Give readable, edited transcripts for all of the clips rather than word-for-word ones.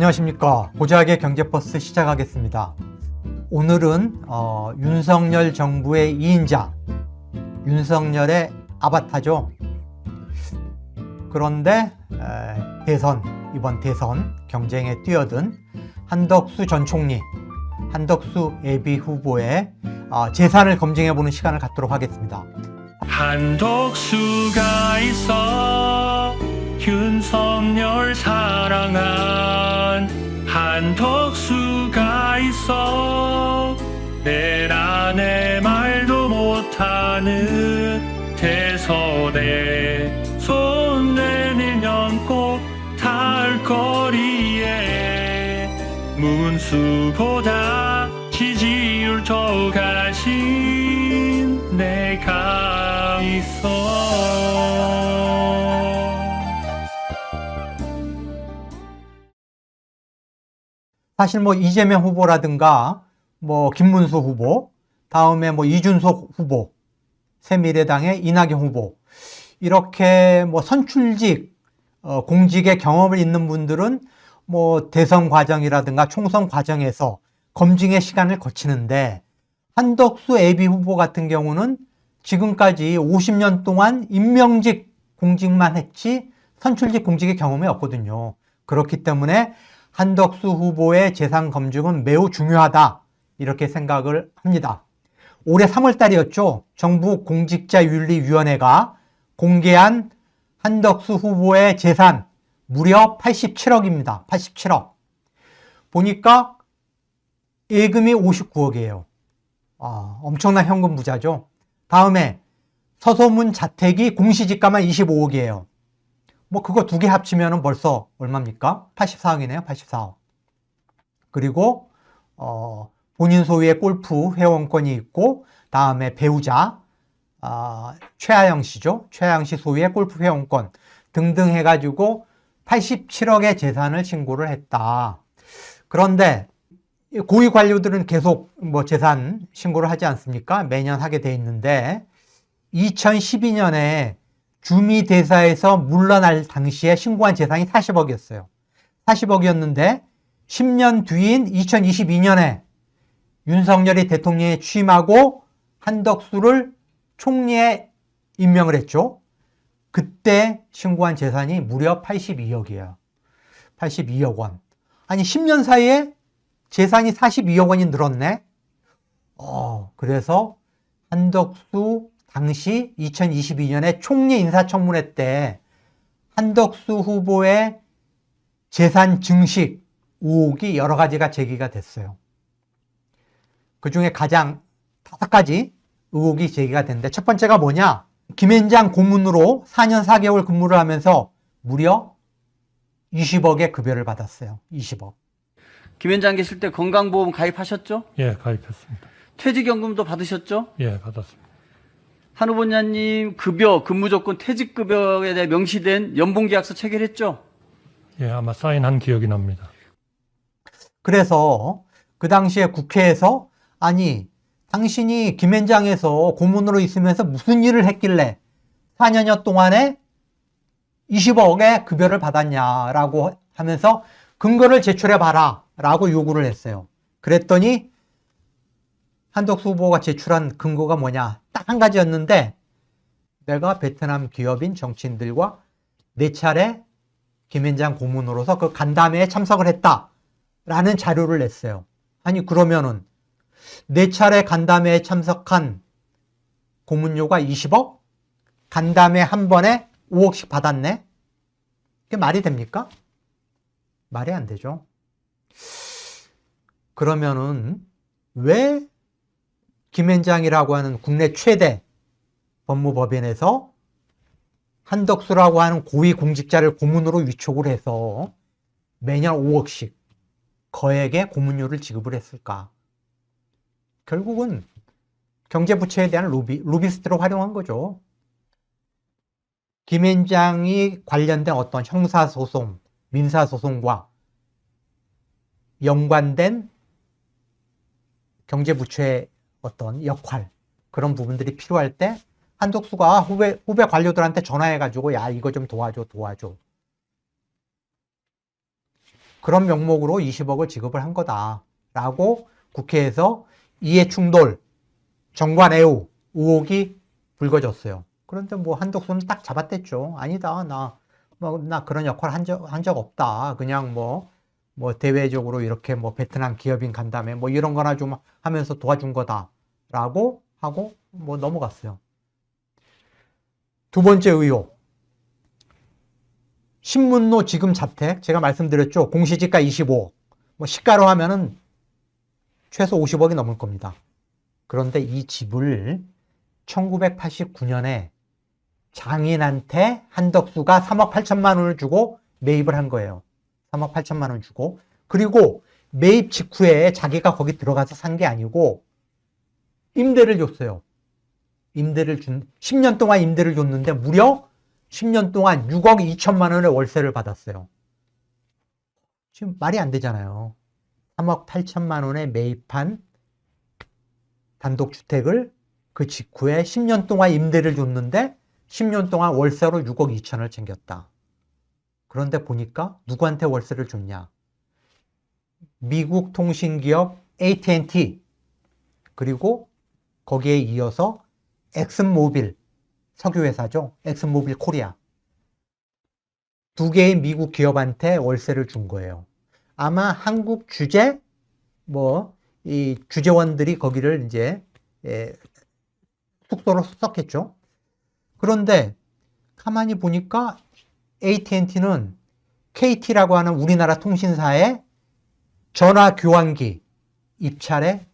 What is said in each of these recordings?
안녕하십니까. 고작의 경제버스 시작하겠습니다. 오늘은 윤석열 정부의 2인자 윤석열의 아바타죠. 그런데 이번 대선 경쟁에 뛰어든 한덕수 전 총리, 한덕수 예비 후보의 재산을 검증해보는 시간을 갖도록 하겠습니다. 한덕수가 있어 윤석열 사랑한 한덕수가 있어 내란의 말도 못하는 대선에 손 내밀면 꼭 닿을 거리에 문수보다 지지율 더 가진 내가 있어. 사실 이재명 후보라든가 김문수 후보, 다음에 이준석 후보, 새미래당의 이낙연 후보, 이렇게 선출직 공직의 경험을 있는 분들은 대선 과정이라든가 총선 과정에서 검증의 시간을 거치는데, 한덕수 예비 후보 같은 경우는 지금까지 50년 동안 임명직 공직만 했지 선출직 공직의 경험이 없거든요. 그렇기 때문에 한덕수 후보의 재산 검증은 매우 중요하다, 이렇게 생각을 합니다. 올해 3월 달이었죠. 정부 공직자윤리위원회가 공개한 한덕수 후보의 재산 무려 87억입니다. 87억. 보니까 예금이 59억이에요. 엄청난 현금 부자죠. 다음에 서소문 자택이 공시지가만 25억이에요. 그거 두 개 합치면 벌써 얼마입니까? 84억이네요. 84억. 그리고 본인 소유의 골프 회원권이 있고, 다음에 배우자 최하영 씨죠. 최하영 씨 소유의 골프 회원권 등등 해가지고 87억의 재산을 신고를 했다. 그런데 고위 관료들은 계속 재산 신고를 하지 않습니까? 매년 하게 돼 있는데, 2012년에 주미대사에서 물러날 당시에 신고한 재산이 40억이었어요. 40억이었는데 10년 뒤인 2022년에 윤석열이 대통령에 취임하고 한덕수를 총리에 임명을 했죠. 그때 신고한 재산이 무려 82억이에요. 82억 원. 아니 10년 사이에 재산이 42억 원이 늘었네. 그래서 한덕수 당시 2022년에 총리 인사청문회 때 한덕수 후보의 재산 증식 의혹이 여러 가지가 제기가 됐어요. 그 중에 가장 5가지 의혹이 제기가 됐는데, 첫 번째가 뭐냐? 김앤장 고문으로 4년 4개월 근무를 하면서 무려 20억의 급여를 받았어요. 20억. 김앤장 계실 때 건강보험 가입하셨죠? 예, 가입했습니다. 퇴직연금도 받으셨죠? 예, 받았습니다. 한 후보자님 급여, 근무조건, 퇴직급여에 대해 명시된 연봉계약서 체결했죠? 예, 아마 사인한 기억이 납니다. 그래서 그 당시에 국회에서 아니 당신이 김앤장에서 고문으로 있으면서 무슨 일을 했길래 4년여 동안에 20억의 급여를 받았냐라고 하면서 근거를 제출해봐라 라고 요구를 했어요. 그랬더니 한덕수 후보가 제출한 근거가 뭐냐? 딱 한 가지였는데, 내가 베트남 기업인 정치인들과 4차례 김앤장 고문으로서 그 간담회에 참석을 했다라는 자료를 냈어요. 아니 그러면은 4차례 간담회에 참석한 고문료가 20억? 간담회 한 번에 5억씩 받았네? 그게 말이 됩니까? 말이 안 되죠. 그러면은 왜 김앤장이라고 하는 국내 최대 법무법인에서 한덕수라고 하는 고위 공직자를 고문으로 위촉을 해서 매년 5억씩 거액의 고문료를 지급을 했을까? 결국은 경제부처에 대한 로비스트로 활용한 거죠. 김앤장이 관련된 어떤 형사소송, 민사소송과 연관된 경제부처의 어떤 역할, 그런 부분들이 필요할 때 한덕수가 후배 관료들한테 전화해가지고 야 이거 좀 도와줘. 그런 명목으로 20억을 지급을 한 거다라고 국회에서 이해충돌, 정관애우 의혹이 불거졌어요. 그런데 뭐 한덕수는 딱 잡아댔죠. 아니다, 나 그런 역할 한 적 없다. 그냥 뭐 대외적으로 이렇게 뭐 베트남 기업인 간담회 뭐 이런 거나 좀 하면서 도와준 거다라고 하고 뭐 넘어갔어요. 두 번째 의혹. 신문로 지금 자택, 제가 말씀드렸죠. 공시지가 25억. 뭐 시가로 하면은 최소 50억이 넘을 겁니다. 그런데 이 집을 1989년에 장인한테 한덕수가 3억 8천만 원을 주고 매입을 한 거예요. 3억 8천만 원 주고. 그리고 매입 직후에 자기가 거기 들어가서 산 게 아니고 임대를 줬어요. 10년 동안 임대를 줬는데 무려 10년 동안 6억 2천만 원의 월세를 받았어요. 지금 말이 안 되잖아요. 3억 8천만 원에 매입한 단독주택을 그 직후에 10년 동안 임대를 줬는데 10년 동안 월세로 6억 2천을 챙겼다. 그런데 보니까 누구한테 월세를 줬냐? 미국 통신기업 AT&T 그리고 거기에 이어서 엑슨모빌 석유회사죠. 엑슨모빌 코리아. 두 개의 미국 기업한테 월세를 준 거예요. 아마 한국 이 주재원들이 거기를 이제 숙소로 썼겠죠. 그런데 가만히 보니까 AT&T는 KT라고 하는 우리나라 통신사의 전화 교환기 입찰에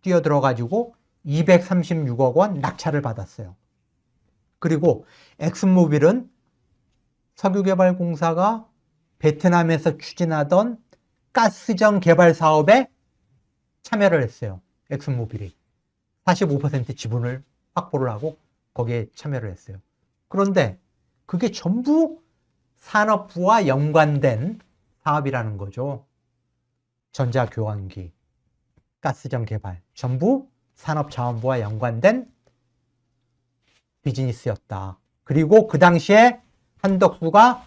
뛰어들어가지고 236억 원 낙찰을 받았어요. 그리고 엑슨모빌은 석유개발공사가 베트남에서 추진하던 가스정 개발 사업에 참여를 했어요. 엑슨모빌이 45% 지분을 확보를 하고 거기에 참여를 했어요. 그런데 그게 전부 산업부와 연관된 사업이라는 거죠. 전자교환기, 가스정 개발, 전부 산업자원부와 연관된 비즈니스였다. 그리고 그 당시에 한덕수가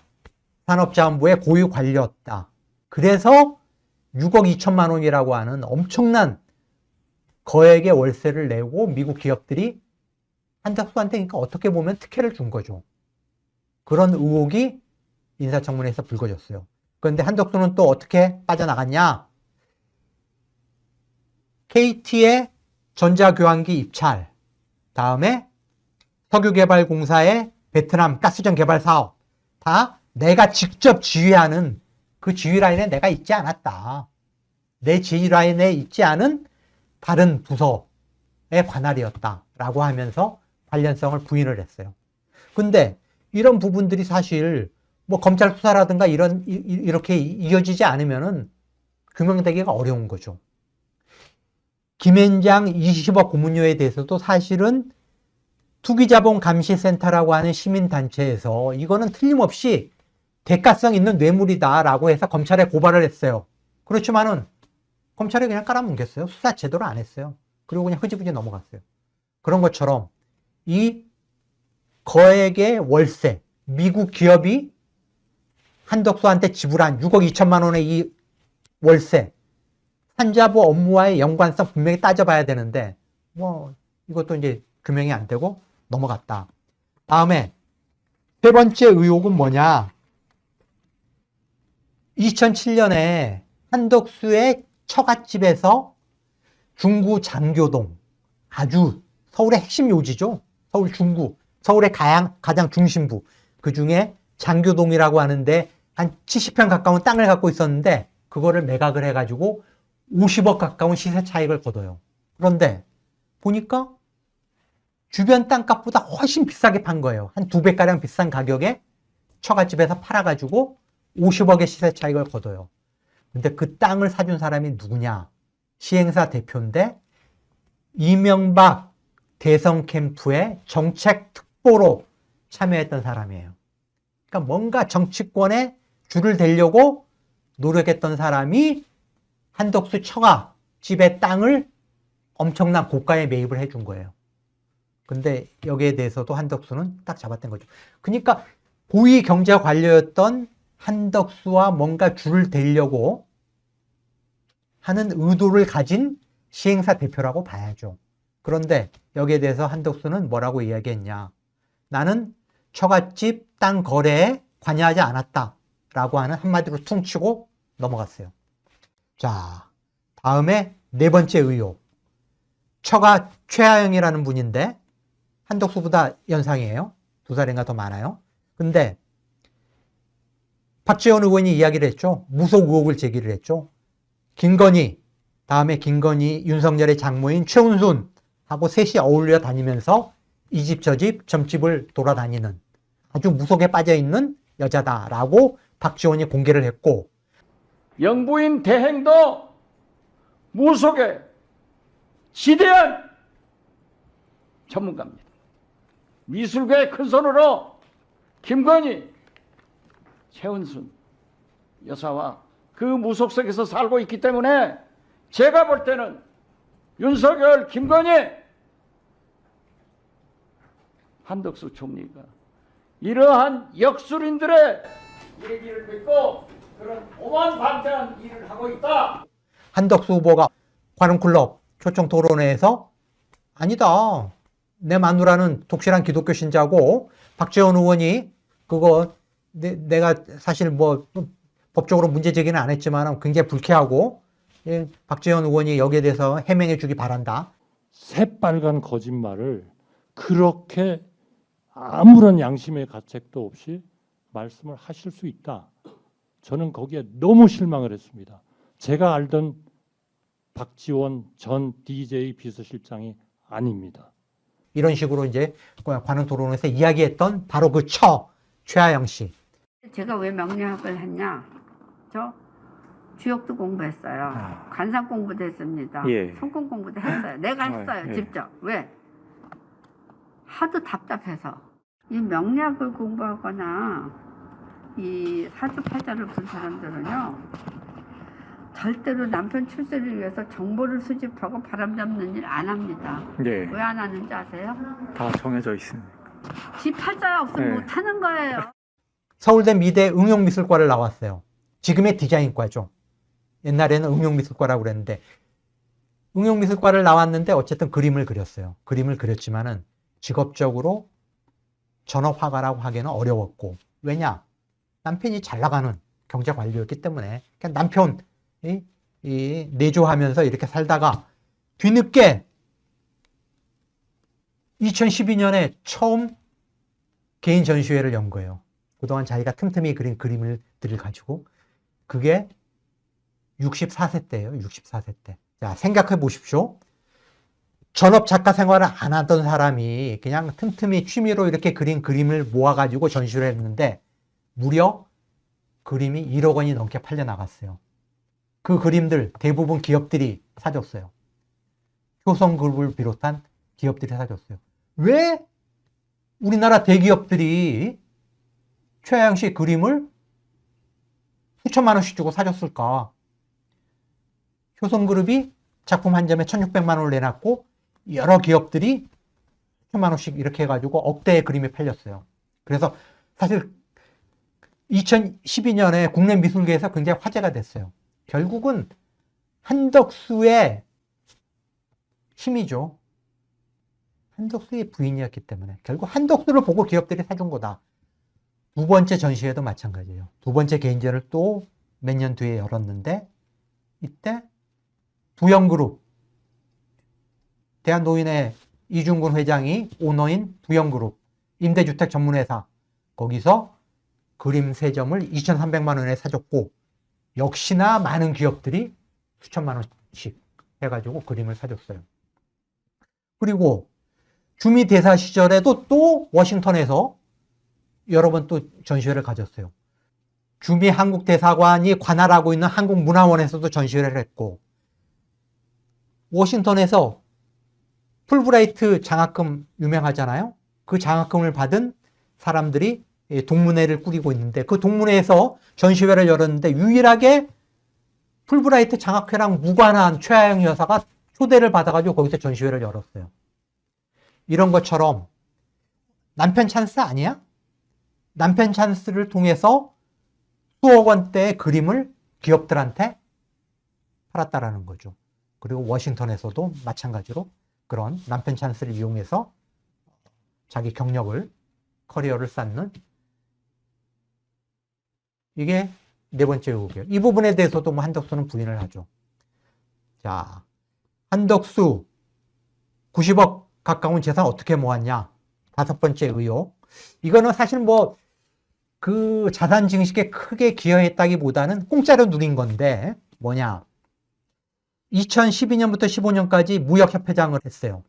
산업자원부의 고유 관료였다. 그래서 6억 2천만 원이라고 하는 엄청난 거액의 월세를 내고 미국 기업들이 한덕수한테 그러니까 어떻게 보면 특혜를 준 거죠. 그런 의혹이 인사청문회에서 불거졌어요. 그런데 한덕수는 또 어떻게 빠져나갔냐? KT의 전자교환기 입찰, 다음에 석유개발공사의 베트남 가스정 개발 사업, 다 내가 직접 지휘하는 그 지휘 라인에 내가 있지 않았다. 내 지휘 라인에 있지 않은 다른 부서의 관할이었다라고 하면서 관련성을 부인을 했어요. 근데 이런 부분들이 사실 뭐 검찰 수사라든가 이렇게 이어지지 않으면은 규명되기가 어려운 거죠. 김앤장 20억 고문료에 대해서도 사실은 투기자본감시센터라고 하는 시민단체에서 이거는 틀림없이 대가성 있는 뇌물이다라고 해서 검찰에 고발을 했어요. 그렇지만은 검찰이 그냥 깔아뭉갰어요. 수사 제대로 안 했어요. 그리고 그냥 흐지부지 넘어갔어요. 그런 것처럼 이 거액의 월세, 미국 기업이 한덕수한테 지불한 6억 2천만 원의 이 월세, 산자부 업무와의 연관성 분명히 따져봐야 되는데 뭐 이것도 이제 규명이 안 되고 넘어갔다. 다음에 세 번째 의혹은 뭐냐? 2007년에 한덕수의 처갓집에서 중구 장교동, 아주 서울의 핵심 요지죠. 서울 중구, 서울의 가장 중심부. 그 중에 장교동이라고 하는데 한 70평 가까운 땅을 갖고 있었는데 그거를 매각을 해가지고 50억 가까운 시세 차익을 거둬요. 그런데 보니까 주변 땅값보다 훨씬 비싸게 판 거예요. 한 2배가량 비싼 가격에 처갓집에서 팔아가지고 50억의 시세 차익을 거둬요. 근데 그 땅을 사준 사람이 누구냐? 시행사 대표인데 이명박 대선 캠프의 정책 특보로 참여했던 사람이에요. 그러니까 뭔가 정치권에 줄을 대려고 노력했던 사람이 한덕수 처가 집의 땅을 엄청난 고가에 매입을 해준 거예요. 근데 여기에 대해서도 한덕수는 딱 잡았던 거죠. 그러니까 고위 경제 관료였던 한덕수와 뭔가 줄을 대려고 하는 의도를 가진 시행사 대표라고 봐야죠. 그런데 여기에 대해서 한덕수는 뭐라고 이야기했냐. 나는 처갓집 땅 거래에 관여하지 않았다라고 하는 한마디로 퉁치고 넘어갔어요. 자, 다음에 네 번째 의혹. 처가 최하영이라는 분인데 한덕수보다 연상이에요. 2살인가 더 많아요. 근데 박지원 의원이 이야기를 했죠. 무속 의혹을 제기를 했죠. 김건희, 다음에 김건희, 윤석열의 장모인 최은순하고 셋이 어울려 다니면서 이 집 저 집 점집을 돌아다니는 아주 무속에 빠져있는 여자다라고 박지원이 공개를 했고, 영부인 대행도 무속의 지대한 전문가입니다. 미술계의 큰손으로 김건희, 최은순 여사와 그 무속 속에서 살고 있기 때문에 제가 볼 때는 윤석열, 김건희, 한덕수 총리가 이러한 역술인들의 얘기를 듣고 그런 오만방자한 일을 하고 있다. 한덕수 후보가 관훈클럽 초청 토론회에서 아니다. 내 마누라는 독실한 기독교 신자고 박지원 의원이 그거 내가 사실 뭐 법적으로 문제 제기는 안 했지만 굉장히 불쾌하고 박지원 의원이 여기에 대해서 해명해 주기 바란다. 새빨간 거짓말을 그렇게 아무런 양심의 가책도 없이 말씀을 하실 수 있다. 저는 거기에 너무 실망을 했습니다. 제가 알던 박지원 전 DJ 비서실장이 아닙니다. 이런 식으로 이제 관훈 토론에서 이야기했던 바로 그 최하영 씨. 제가 왜 명리학을 했냐? 저 주역도 공부했어요. 관상 공부도 했습니다. 성공 공부도 했어요. 내가 했어요. 직접. 왜? 하도 답답해서. 이 명리학을 공부하거나 이 사주팔자를 본 사람들은요. 절대로 남편 출세를 위해서 정보를 수집하고 바람잡는 일 안 합니다. 왜 안 하는지 아세요? 다 정해져 있습니다. 지 팔자에 없으면 못 하는 거예요. 서울대 미대 응용미술과를 나왔어요. 지금의 디자인과죠. 옛날에는 응용미술과라고 그랬는데 응용미술과를 나왔는데 어쨌든 그림을 그렸어요. 그림을 그렸지만은 직업적으로 전업화가라고 하기는 어려웠고, 왜냐? 남편이 잘 나가는 경제관료였기 때문에 그냥 남편 내조하면서 이렇게 살다가 뒤늦게 2012년에 처음 개인 전시회를 연 거예요. 그동안 자기가 틈틈이 그린 그림들을 가지고. 그게 64세 때예요. 64세 때. 자, 생각해 보십시오. 전업 작가 생활을 안 하던 사람이 그냥 틈틈이 취미로 이렇게 그린 그림을 모아가지고 전시를 했는데 무려 그림이 1억 원이 넘게 팔려 나갔어요. 그 그림들 대부분 기업들이 사줬어요. 효성그룹을 비롯한 기업들이 사줬어요. 왜 우리나라 대기업들이 최하영 씨 그림을 수천만 원씩 주고 사줬을까? 효성그룹이 작품 한 점에 1,600만 원을 내놨고 여러 기업들이 수천만 원씩 이렇게 해가지고 억대의 그림이 팔렸어요. 그래서 사실 2012년에 국내 미술계에서 굉장히 화제가 됐어요. 결국은 한덕수의 힘이죠. 한덕수의 부인이었기 때문에 결국 한덕수를 보고 기업들이 사준 거다. 두 번째 전시회도 마찬가지예요. 두 번째 개인전을 또 몇 년 뒤에 열었는데 이때 부영그룹, 대한노인회 이중근 회장이 오너인 부영그룹, 임대주택 전문회사, 거기서 그림 3점을 2,300만 원에 사줬고 역시나 많은 기업들이 수천만 원씩 해가지고 그림을 사줬어요. 그리고 주미 대사 시절에도 또 워싱턴에서 여러 번 또 전시회를 가졌어요. 주미 한국 대사관이 관할하고 있는 한국문화원에서도 전시회를 했고, 워싱턴에서 풀브라이트 장학금 유명하잖아요. 그 장학금을 받은 사람들이 동문회를 꾸리고 있는데 그 동문회에서 전시회를 열었는데 유일하게 풀브라이트 장학회랑 무관한 최하영 여사가 초대를 받아가지고 거기서 전시회를 열었어요. 이런 것처럼 남편 찬스 아니야? 남편 찬스를 통해서 수억 원대의 그림을 기업들한테 팔았다라는 거죠. 그리고 워싱턴에서도 마찬가지로 그런 남편 찬스를 이용해서 자기 경력을, 커리어를 쌓는, 이게 네 번째 의혹이에요. 이 부분에 대해서도 뭐 한덕수는 부인을 하죠. 자, 한덕수 90억 가까운 재산 어떻게 모았냐? 다섯 번째 의혹. 이거는 사실 뭐 그 자산 증식에 크게 기여했다기보다는 공짜로 누린 건데 뭐냐? 2012년부터 15년까지 무역협회장을 했어요.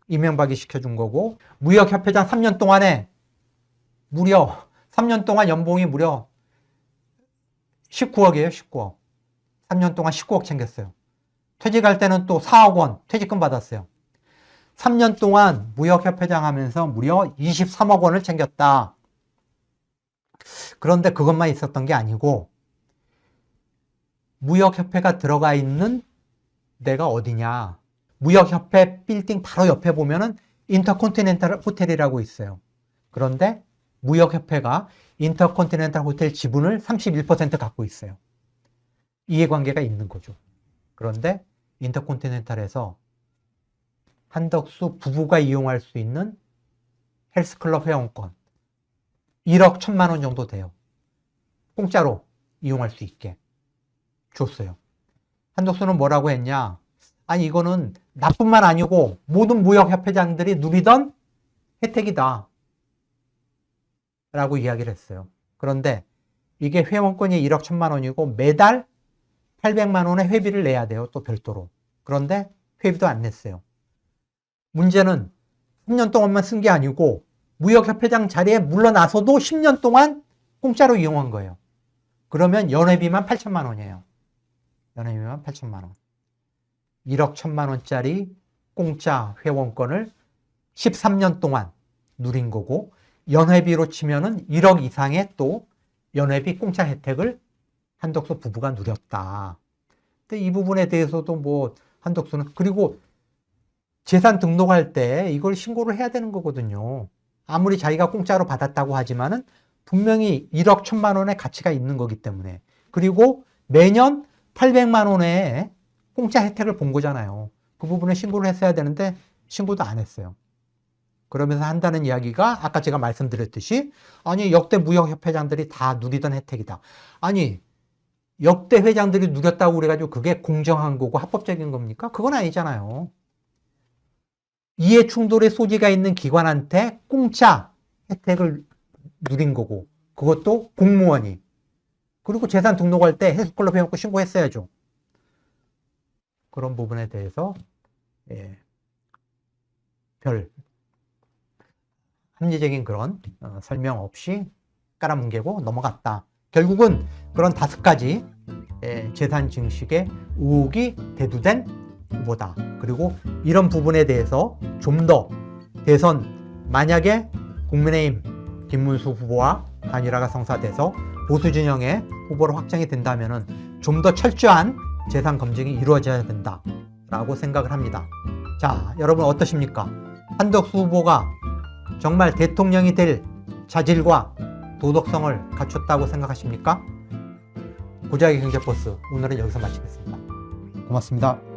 이명박이 시켜준 거고, 무역협회장 3년 동안에 무려 3년 동안 연봉이 무려 19억이에요. 19억. 3년 동안 19억 챙겼어요. 퇴직할 때는 또 4억 원 퇴직금 받았어요. 3년 동안 무역협회장 하면서 무려 23억 원을 챙겼다. 그런데 그것만 있었던 게 아니고, 무역협회가 들어가 있는 데가 어디냐? 무역협회 빌딩 바로 옆에 보면은 인터컨티넨탈 호텔이라고 있어요. 그런데 무역협회가 인터컨티넨탈 호텔 지분을 31% 갖고 있어요. 이해관계가 있는 거죠. 그런데 인터컨티넨탈에서 한덕수 부부가 이용할 수 있는 헬스클럽 회원권 1억 1천만 원 정도 돼요. 공짜로 이용할 수 있게 줬어요. 한덕수는 뭐라고 했냐? 아니, 이거는 나뿐만 아니고 모든 무역협회장들이 누리던 혜택이다 라고 이야기를 했어요. 그런데 이게 회원권이 1억 1천만 원이고 매달 800만 원의 회비를 내야 돼요. 또 별도로. 그런데 회비도 안 냈어요. 문제는 3년 동안만 쓴 게 아니고 무역협회장 자리에 물러나서도 10년 동안 공짜로 이용한 거예요. 그러면 연회비만 8천만 원이에요. 연회비만 8천만 원. 1억 1천만 원짜리 공짜 회원권을 13년 동안 누린 거고, 연회비로 치면은 1억 이상의 또 연회비 공짜 혜택을 한덕수 부부가 누렸다. 근데 이 부분에 대해서도 뭐 한덕수는, 그리고 재산 등록할 때 이걸 신고를 해야 되는 거거든요. 아무리 자기가 공짜로 받았다고 하지만은 분명히 1억 1천만 원의 가치가 있는 거기 때문에. 그리고 매년 800만 원의 공짜 혜택을 본 거잖아요. 그 부분에 신고를 했어야 되는데 신고도 안 했어요. 그러면서 한다는 이야기가 아까 제가 말씀드렸듯이, 아니 역대 무역협회장들이 다 누리던 혜택이다. 아니 역대 회장들이 누렸다고 그래가지고 그게 공정한 거고 합법적인 겁니까? 그건 아니잖아요. 이해 충돌의 소지가 있는 기관한테 공짜 혜택을 누린 거고, 그것도 공무원이. 그리고 재산 등록할 때 헬스클럽 회원권 신고했어야죠. 그런 부분에 대해서 별 합리적인 그런 설명 없이 깔아뭉개고 넘어갔다. 결국은 그런 5가지 재산 증식의 의혹이 대두된 후보다. 그리고 이런 부분에 대해서 좀 더 대선, 만약에 국민의힘 김문수 후보와 단일화가 성사돼서 보수 진영의 후보로 확정이 된다면은 좀 더 철저한 재산 검증이 이루어져야 된다라고 생각을 합니다. 자, 여러분 어떠십니까? 한덕수 후보가 정말 대통령이 될 자질과 도덕성을 갖췄다고 생각하십니까? 고자기 경제버스 오늘은 여기서 마치겠습니다. 고맙습니다.